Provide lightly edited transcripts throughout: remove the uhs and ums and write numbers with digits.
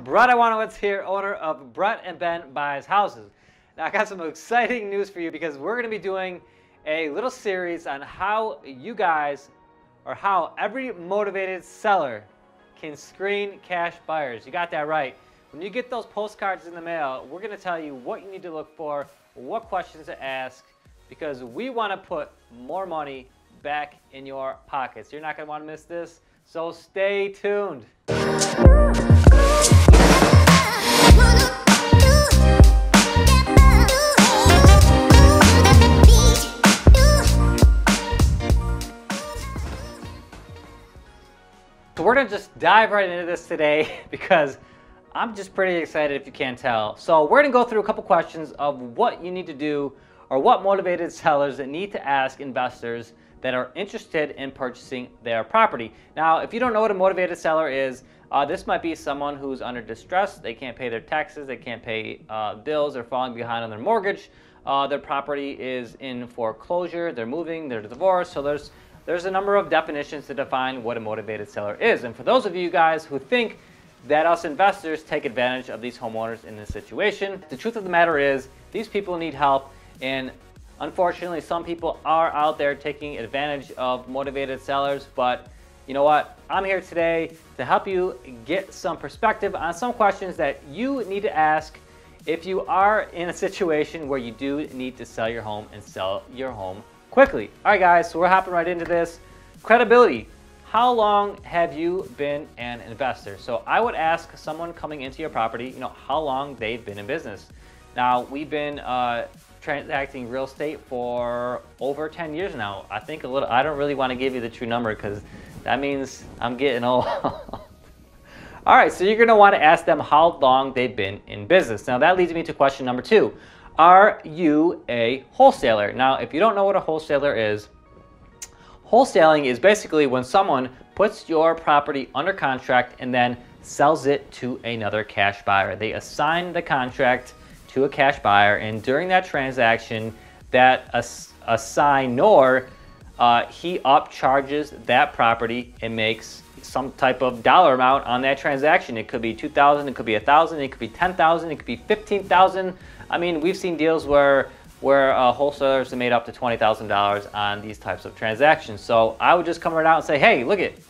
Brett Iwanowitz here, owner of Brett and Ben Buys Houses. Now I got some exciting news for you because we're going to be doing a little series on how you guys, or how every motivated seller can screen cash buyers. You got that right. When you get those postcards in the mail, we're going to tell you what you need to look for, what questions to ask, because we want to put more money back in your pockets. You're not going to want to miss this, so stay tuned. So we're gonna just dive right into this today because I'm just pretty excited, if you can't tell. So we're gonna go through a couple questions of what you need to do, or what motivated sellers that need to ask investors that are interested in purchasing their property. Now, if you don't know what a motivated seller is, this might be someone who's under distress. They can't pay their taxes, they can't pay bills, they're falling behind on their mortgage, their property is in foreclosure, they're moving, they're divorced. So there's a number of definitions to define what a motivated seller is. And for those of you guys who think that us investors take advantage of these homeowners in this situation, the truth of the matter is these people need help, and unfortunately some people are out there taking advantage of motivated sellers. But you know what? I'm here today to help you get some perspective on some questions that you need to ask if you are in a situation where you do need to sell your home and sell your home quickly. All right, guys, so we're hopping right into this. Credibility. How long have you been an investor? So I would ask someone coming into your property, how long they've been in business. Now, we've been transacting real estate for over 10 years now. I think a little, I don't really want to give you the true number because that means I'm getting old. All right, so you're gonna want to ask them how long they've been in business. Now that leads me to question number 2. Are you a wholesaler? Now, if you don't know what a wholesaler is, wholesaling is basically when someone puts your property under contract and then sells it to another cash buyer. They assign the contract to a cash buyer, and during that transaction, that assignor, he upcharges that property and makes some type of dollar amount on that transaction. It could be $2,000, it could be $1,000, it could be $10,000, it could be $15,000. I mean, we've seen deals where wholesalers have made up to $20,000 on these types of transactions. So I would just come right out and say, hey, look it,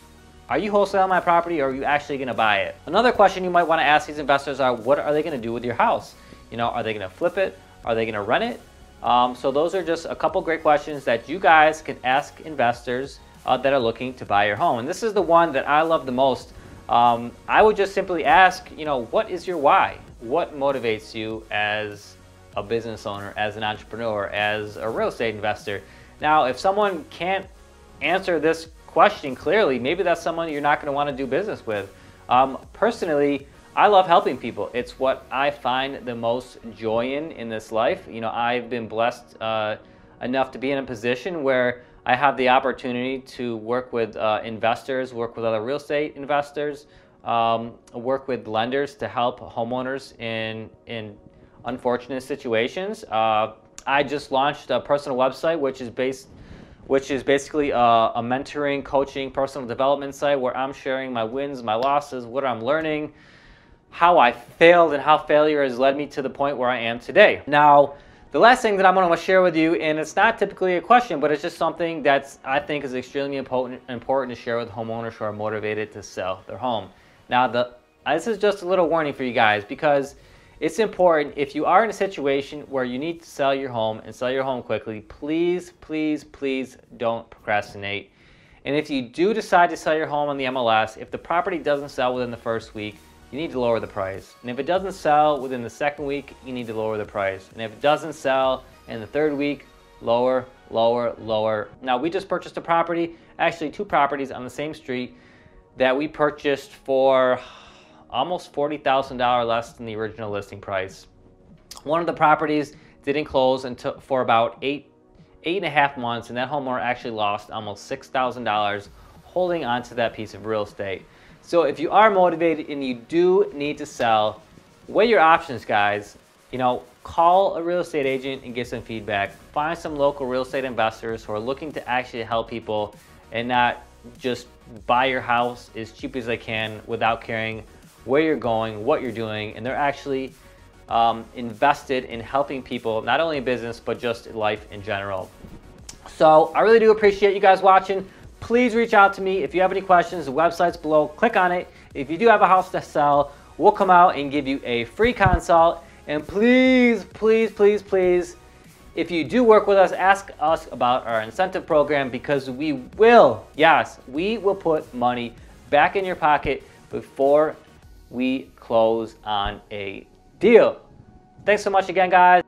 are you wholesaling my property, or are you actually gonna buy it? Another question you might wanna ask these investors are, what are they gonna do with your house? Are they gonna flip it? Are they gonna rent it? So those are just a couple great questions that you guys can ask investors that are looking to buy your home. And this is the one that I love the most. I would just simply ask, what is your why? What motivates you as a business owner, as an entrepreneur, as a real estate investor? Now, if someone can't answer this question clearly, maybe that's someone you're not going to want to do business with. Personally, I love helping people. It's what I find the most joy in this life. I've been blessed enough to be in a position where I have the opportunity to work with investors, work with other real estate investors, work with lenders to help homeowners in unfortunate situations. I just launched a personal website, which is basically a mentoring, coaching, personal development site where I'm sharing my wins, my losses, what I'm learning, how I failed, and how failure has led me to the point where I am today. Now, the last thing that I'm going to share with you, and it's not typically a question, but it's just something that I think is extremely important to share with homeowners who are motivated to sell their home. Now, this is just a little warning for you guys, because it's important, if you are in a situation where you need to sell your home and sell your home quickly, please, please, please don't procrastinate. And if you do decide to sell your home on the MLS, if the property doesn't sell within the first week, you need to lower the price. And if it doesn't sell within the second week, you need to lower the price. And if it doesn't sell in the third week, lower, lower, lower. Now, we just purchased a property, actually 2 properties on the same street, that we purchased for almost $40,000 less than the original listing price. One of the properties didn't close until for about eight and a half months, and that homeowner actually lost almost $6,000 holding onto that piece of real estate. So if you are motivated and you do need to sell, weigh your options, guys. Call a real estate agent and get some feedback. Find some local real estate investors who are looking to actually help people and not just buy your house as cheap as they can without caring where you're going, what you're doing, and they're actually invested in helping people, not only in business, but just in life in general. So I really do appreciate you guys watching. Please reach out to me if you have any questions. The website's below. Click on it. If you do have a house to sell, we'll come out and give you a free consult. And please, please, please, please, if you do work with us, ask us about our incentive program, because we will, yes, we will put money back in your pocket before we close on a deal. Thanks so much again, guys.